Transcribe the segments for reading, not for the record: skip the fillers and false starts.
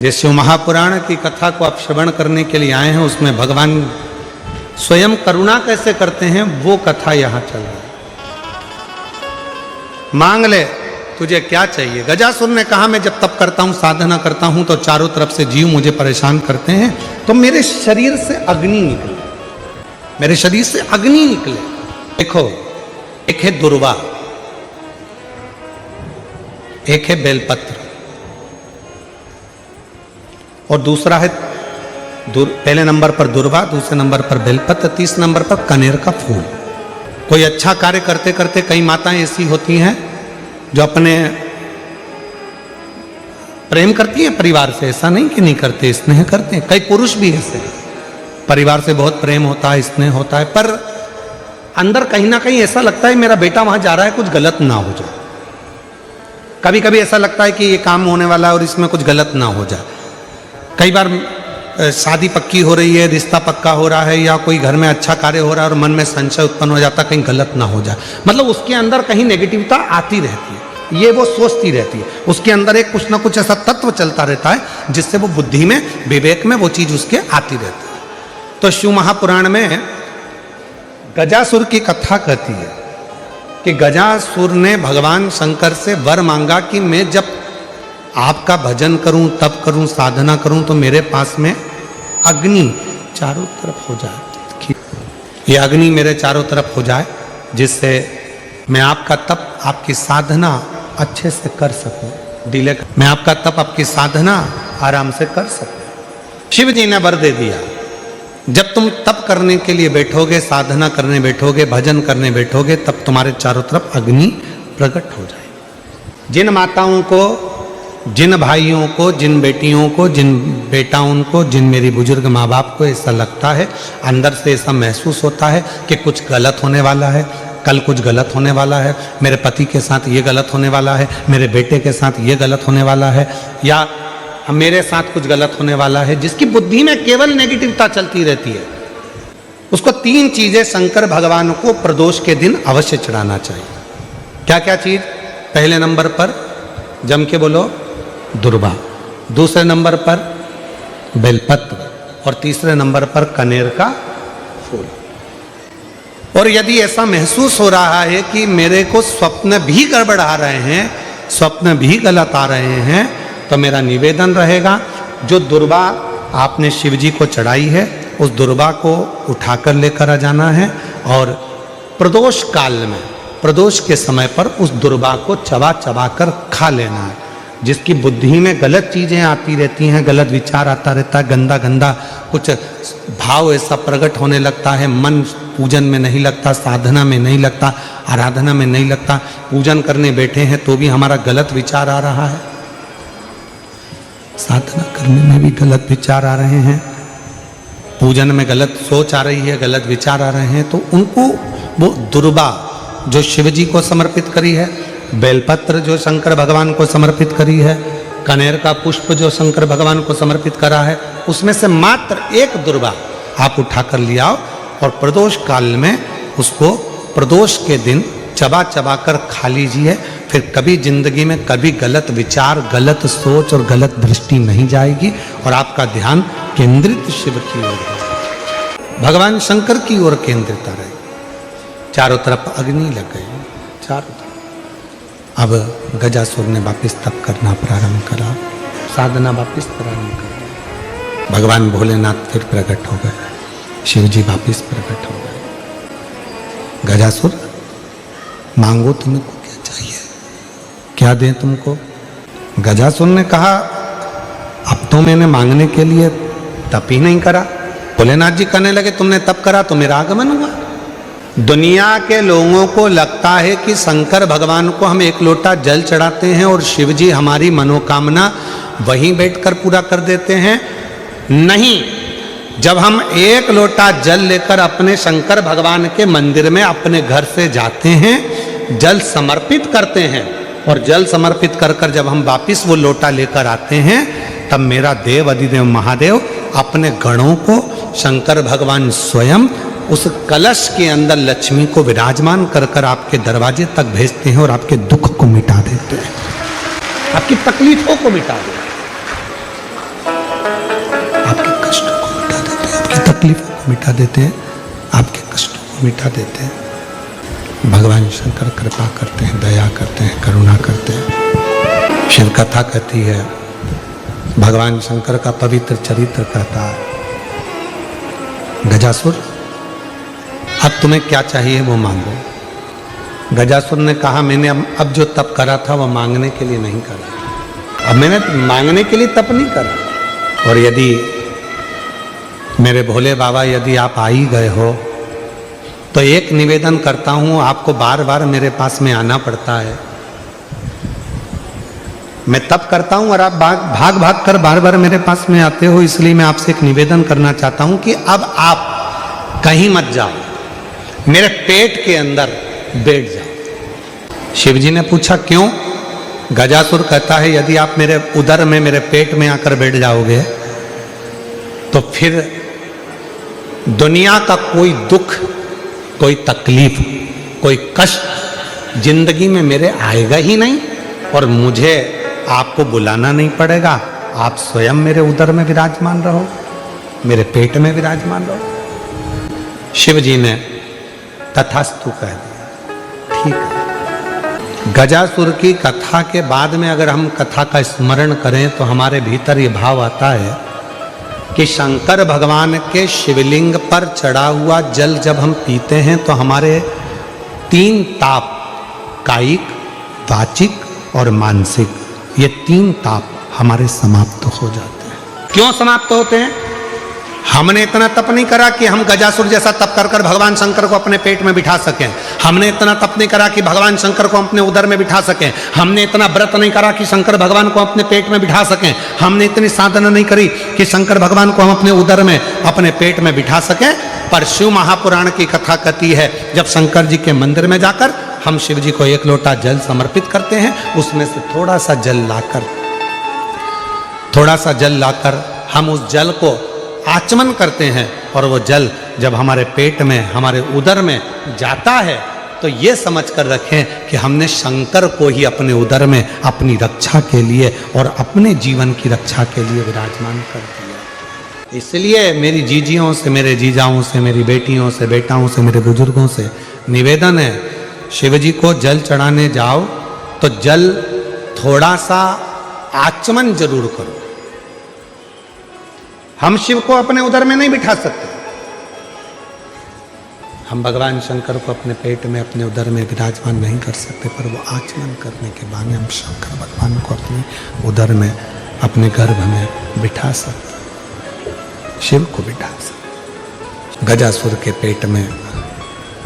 जिस शिव महापुराण की कथा को आप श्रवण करने के लिए आए हैं, उसमें भगवान स्वयं करुणा कैसे करते हैं वो कथा यहां चल रही है। मांग ले तुझे क्या चाहिए। गजासुर ने कहा मैं जब तप करता हूं, साधना करता हूं तो चारों तरफ से जीव मुझे परेशान करते हैं, तो मेरे शरीर से अग्नि निकले, मेरे शरीर से अग्नि निकले। देखो, एक है दुर्वा, एक है बेलपत्र और दूसरा है पहले नंबर पर दुर्वा, दूसरे नंबर पर बेलपत्र, तीसरे नंबर पर कनेर का फूल। कोई अच्छा कार्य करते करते कई माताएं ऐसी होती हैं जो अपने प्रेम करती हैं परिवार से, ऐसा नहीं कि नहीं करते, स्नेह करते हैं। कई पुरुष भी ऐसे परिवार से बहुत प्रेम होता है, स्नेह होता है, पर अंदर कहीं ना कहीं ऐसा लगता है मेरा बेटा वहां जा रहा है, कुछ गलत ना हो जाए। कभी कभी ऐसा लगता है कि ये काम होने वाला है और इसमें कुछ गलत ना हो जाए। कई बार शादी पक्की हो रही है, रिश्ता पक्का हो रहा है, या कोई घर में अच्छा कार्य हो रहा है और मन में संशय उत्पन्न हो जाता है कहीं गलत ना हो जाए। मतलब उसके अंदर कहीं नेगेटिविटी आती रहती है, ये वो सोचती रहती है। उसके अंदर एक कुछ ना कुछ ऐसा तत्व चलता रहता है जिससे वो बुद्धि में, विवेक में वो चीज उसके आती रहती है। तो शिव महापुराण में गजासुर की कथा कहती है कि गजासुर ने भगवान शंकर से वर मांगा कि मैं जब आपका भजन करूं, तप करूं, साधना करूं तो मेरे पास में अग्नि चारों तरफ हो जाए, ये अग्नि मेरे चारों तरफ हो जाए, जिससे मैं आपका तप, आपकी साधना अच्छे से कर सकूं, मैं आपका तप, आपकी साधना आराम से कर सकूं। शिव जी ने वर दे दिया, जब तुम तप करने के लिए बैठोगे, साधना करने बैठोगे, भजन करने बैठोगे, तब तुम्हारे चारों तरफ अग्नि प्रकट हो जाए। जिन माताओं को, जिन भाइयों को, जिन बेटियों को, जिन बेटाओं को, जिन मेरी बुजुर्ग माँ बाप को ऐसा लगता है, अंदर से ऐसा महसूस होता है कि कुछ गलत होने वाला है, कल कुछ गलत होने वाला है, मेरे पति के साथ ये गलत होने वाला है, मेरे बेटे के साथ ये गलत होने वाला है, या मेरे साथ कुछ गलत होने वाला है, जिसकी बुद्धि में केवल नेगेटिविटी चलती रहती है, उसको 3 चीजें शंकर भगवान को प्रदोष के दिन अवश्य चढ़ाना चाहिए। क्या क्या चीज? पहले नंबर पर जम के बोलो दुर्वा, दूसरे नंबर पर बेलपत्र और तीसरे नंबर पर कनेर का फूल। और यदि ऐसा महसूस हो रहा है कि मेरे को स्वप्न भी गड़बड़ा रहे हैं, स्वप्न भी गलत आ रहे हैं, तो मेरा निवेदन रहेगा जो दुर्वा आपने शिव जी को चढ़ाई है, उस दुर्वा को उठाकर लेकर आ जाना है और प्रदोष काल में, प्रदोष के समय पर उस दुर्वा को चबा चबा कर खा लेना है। जिसकी बुद्धि में गलत चीजें आती रहती हैं, गलत विचार आता रहता है, गंदा गंदा कुछ भाव ऐसा प्रकट होने लगता है, मन पूजन में नहीं लगता, साधना में नहीं लगता, आराधना में नहीं लगता, पूजन करने बैठे हैं तो भी हमारा गलत विचार आ रहा है, साधना करने में भी गलत विचार आ रहे हैं, पूजन में गलत सोच आ रही है, गलत विचार आ रहे हैं, तो उनको वो दुर्वा जो शिव जी को समर्पित करी है, बेलपत्र जो शंकर भगवान को समर्पित करी है, कनेर का पुष्प जो शंकर भगवान को समर्पित करा है, उसमें से मात्र एक दुर्वा आप उठाकर ले आओ और प्रदोष काल में उसको प्रदोष के दिन चबा चबा कर खा लीजिए। फिर कभी जिंदगी में कभी गलत विचार, गलत सोच और गलत दृष्टि नहीं जाएगी और आपका ध्यान केंद्रित शिव की ओर है, भगवान शंकर की ओर केंद्रित रहेगी। चारों तरफ अग्नि लग गई, चारों तरफ। अब गजासुर ने वापिस तप करना प्रारंभ करा, साधना वापिस प्रारंभ करा। भगवान भोलेनाथ फिर प्रकट हो गए, शिव जी वापिस प्रकट हो गए। गजासुर मांगो, तुमको क्या चाहिए, क्या दें तुमको? गजासुर ने कहा अब तो मैंने मांगने के लिए तप ही नहीं करा। भोलेनाथ जी कहने लगे तुमने तप करा तो मेरा आगमन हुआ। दुनिया के लोगों को लगता है कि शंकर भगवान को हम एक लोटा जल चढ़ाते हैं और शिव जी हमारी मनोकामना वहीं बैठकर पूरा कर देते हैं। नहीं, जब हम एक लोटा जल लेकर अपने शंकर भगवान के मंदिर में अपने घर से जाते हैं, जल समर्पित करते हैं और जल समर्पित कर कर जब हम वापिस वो लोटा लेकर आते हैं, तब मेरा देव अधिदेव महादेव अपने गणों को शंकर भगवान स्वयं उस कलश के अंदर लक्ष्मी को विराजमान कर कर आपके दरवाजे तक भेजते हैं और आपके दुख को मिटा देते हैं, आपकी तकलीफों को मिटा देते हैं। आपके कष्टों को मिटा देते हैं, आपकी तकलीफों को मिटा देते हैं, आपके कष्टों को मिटा देते हैं। भगवान शंकर कृपा करते हैं, दया करते हैं, करुणा करते हैं। शिव कथा कहती है, भगवान शंकर का पवित्र चरित्र कहता है, गजासुर अब तुम्हें क्या चाहिए वो मांगो। गजासुर ने कहा, मैंने अब जो तप करा था वो मांगने के लिए नहीं करा, अब मैंने मांगने के लिए तप नहीं करा। और यदि मेरे भोले बाबा यदि आप आ ही गए हो तो एक निवेदन करता हूं, आपको बार बार मेरे पास में आना पड़ता है। मैं तप करता हूं और आप भाग भाग कर बार बार मेरे पास में आते हो, इसलिए मैं आपसे एक निवेदन करना चाहता हूं कि अब आप कहीं मत जाओ, मेरे पेट के अंदर बैठ जाओ। शिव जी ने पूछा क्यों? गजासुर कहता है, यदि आप मेरे उदर में, मेरे पेट में आकर बैठ जाओगे तो फिर दुनिया का कोई दुख, कोई तकलीफ, कोई कष्ट जिंदगी में मेरे आएगा ही नहीं और मुझे आपको बुलाना नहीं पड़ेगा। आप स्वयं मेरे उदर में विराजमान रहो, मेरे पेट में विराजमान रहो। शिव जी ने तथास्तु कह दिया, ठीक है। गजासुर की कथा के बाद में अगर हम कथा का स्मरण करें तो हमारे भीतर ये भाव आता है कि शंकर भगवान के शिवलिंग पर चढ़ा हुआ जल जब हम पीते हैं तो हमारे 3 ताप, कायिक, वाचिक और मानसिक, ये 3 ताप हमारे समाप्त हो जाते हैं। क्यों समाप्त होते हैं? हमने इतना तप नहीं करा कि हम गजासुर जैसा तप कर कर भगवान शंकर को अपने पेट में बिठा सकें। हमने इतना तप नहीं करा कि भगवान शंकर को अपने उदर में बिठा सकें। हमने इतना व्रत नहीं करा कि शंकर भगवान को अपने पेट में बिठा सकें। हमने इतनी साधना नहीं करी कि शंकर भगवान को हम अपने उदर में, अपने पेट में बिठा सकें। पर शिव महापुराण की कथा कहती है, जब शंकर जी के मंदिर में जाकर हम शिव जी को 1 लोटा जल समर्पित करते हैं, उसमें से थोड़ा सा जल लाकर हम उस जल को आचमन करते हैं और वो जल जब हमारे पेट में, हमारे उदर में जाता है तो ये समझ कर रखें कि हमने शंकर को ही अपने उदर में अपनी रक्षा के लिए और अपने जीवन की रक्षा के लिए विराजमान कर दिया। इसलिए मेरी जीजियों से, मेरे जीजाओं से, मेरी बेटियों से, बेटाओं से, मेरे बुजुर्गों से निवेदन है, शिव जी को जल चढ़ाने जाओ तो जल थोड़ा सा आचमन जरूर करो। हम शिव को अपने उदर में नहीं बिठा सकते, हम भगवान शंकर को अपने पेट में, अपने उदर में विराजमान नहीं कर सकते, पर वो आचमन करने के बहाने हम शंकर भगवान को अपने उदर में, अपने गर्भ में बिठा सकते, शिव को बिठा सकते। गजासुर के पेट में,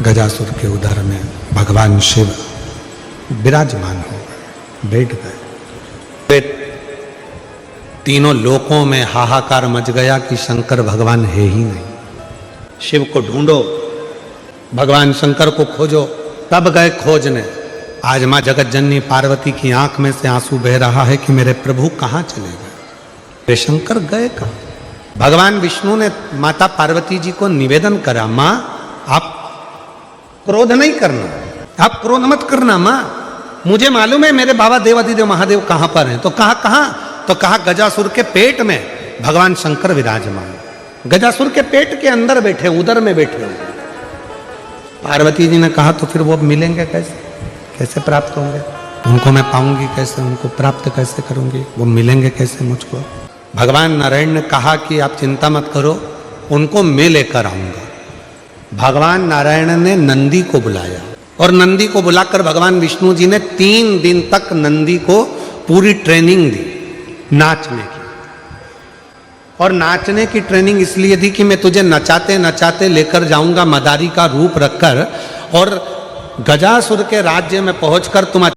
गजासुर के उदर में भगवान शिव विराजमान हो गए, बैठ गए। तीनों लोकों में हाहाकार मच गया कि शंकर भगवान है ही नहीं। शिव को ढूंढो, भगवान शंकर को खोजो। तब गए खोजने। आज माँ जगत जननी पार्वती की आंख में से आंसू बह रहा है कि मेरे प्रभु कहाँ चले गए, वे शंकर गए कहाँ? भगवान विष्णु ने माता पार्वती जी को निवेदन करा, माँ आप क्रोध नहीं करना, आप क्रोध मत करना माँ, मुझे मालूम है मेरे बाबा देवादिदेव महादेव कहाँ पर हैं। तो कहाँ? तो कहा गजासुर के पेट में भगवान शंकर विराजमान, गजासुर के पेट के अंदर बैठे, उदर में बैठे हुए। पार्वती जी ने कहा तो फिर वो मिलेंगे कैसे, कैसे प्राप्त होंगे, उनको मैं पाऊंगी कैसे, उनको प्राप्त कैसे करूंगी, वो मिलेंगे कैसे मुझको? भगवान नारायण ने कहा कि आप चिंता मत करो, उनको मैं लेकर आऊंगा। भगवान नारायण ने नंदी को बुलाया और नंदी को बुलाकर भगवान विष्णु जी ने 3 दिन तक नंदी को पूरी ट्रेनिंग दी नाचने की। और नाचने की ट्रेनिंग इसलिए दी कि मैं तुझे नचाते नचाते लेकर जाऊंगा मदारी का रूप रखकर, और गजासुर के राज्य में पहुंचकर तुम